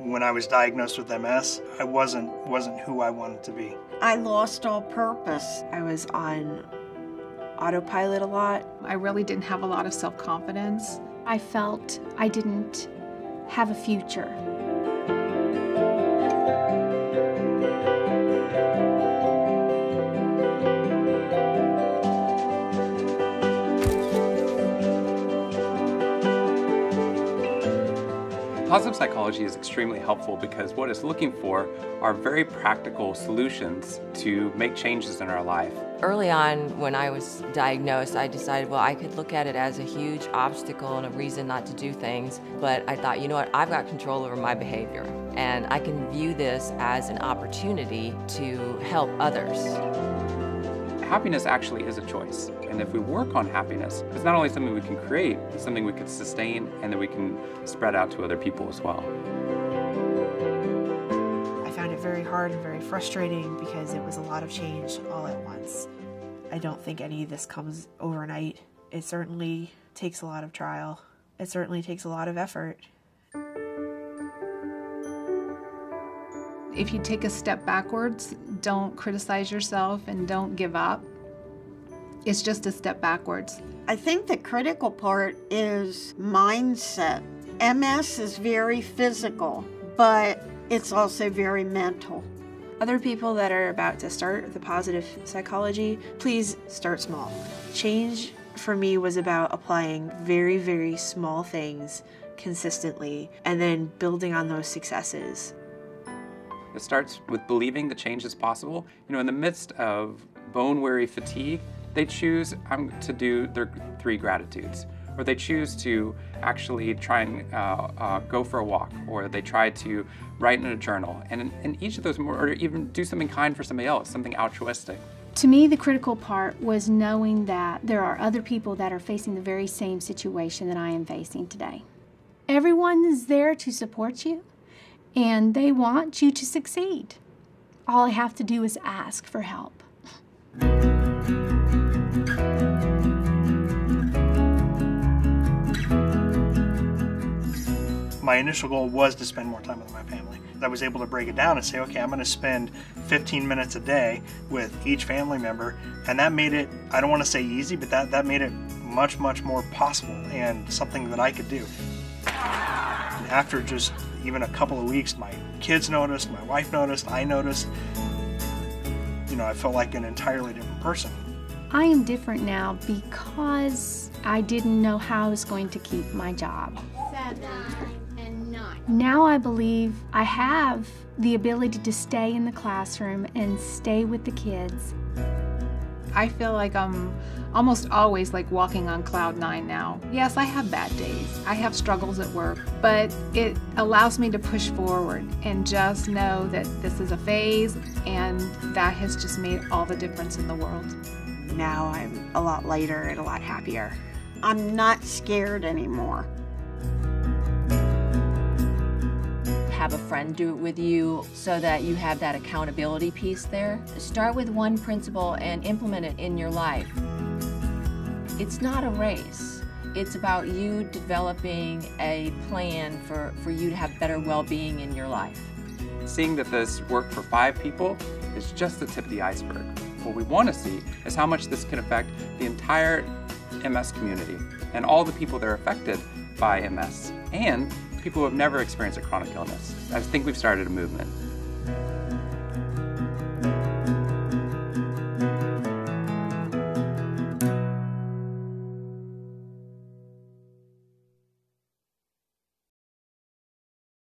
When I was diagnosed with MS, I wasn't who I wanted to be. I lost all purpose. I was on autopilot a lot. I really didn't have a lot of self-confidence. I felt I didn't have a future. Positive psychology is extremely helpful because what it's looking for are very practical solutions to make changes in our life. Early on, when I was diagnosed, I decided, well, I could look at it as a huge obstacle and a reason not to do things, but I thought, you know what, I've got control over my behavior, and I can view this as an opportunity to help others. Happiness actually is a choice, and if we work on happiness, it's not only something we can create, it's something we can sustain and that we can spread out to other people as well. I found it very hard and very frustrating because it was a lot of change all at once. I don't think any of this comes overnight. It certainly takes a lot of trial. It certainly takes a lot of effort. If you take a step backwards, don't criticize yourself and don't give up. It's just a step backwards. I think the critical part is mindset. MS is very physical, but it's also very mental. Other people that are about to start the positive psychology, please start small. Change for me was about applying very, very small things consistently and then building on those successes. It starts with believing that change is possible. You know, in the midst of bone-weary fatigue, they choose to do their 3 gratitudes, or they choose to actually try and go for a walk, or they try to write in a journal, and in each of those, or even do something kind for somebody else, something altruistic. To me, the critical part was knowing that there are other people that are facing the very same situation that I am facing today. Everyone is there to support you, and they want you to succeed. All I have to do is ask for help. My initial goal was to spend more time with my family. I was able to break it down and say, okay, I'm going to spend 15 minutes a day with each family member, and that made it, I don't want to say easy, but that made it much, much more possible and something that I could do. And after just even a couple of weeks, my kids noticed, my wife noticed, I noticed. You know, I felt like an entirely different person. I am different now because I didn't know how I was going to keep my job. 7 and 9. Now I believe I have the ability to stay in the classroom and stay with the kids. I feel like I'm almost always like walking on cloud 9 now. Yes, I have bad days. I have struggles at work, but it allows me to push forward and just know that this is a phase, and that has just made all the difference in the world. Now I'm a lot lighter and a lot happier. I'm not scared anymore. Have a friend do it with you so that you have that accountability piece there. Start with one principle and implement it in your life. It's not a race. It's about you developing a plan for you to have better well-being in your life. Seeing that this worked for 5 people is just the tip of the iceberg. What we want to see is how much this can affect the entire MS community and all the people that are affected by MS and people who have never experienced a chronic illness. I think we've started a movement.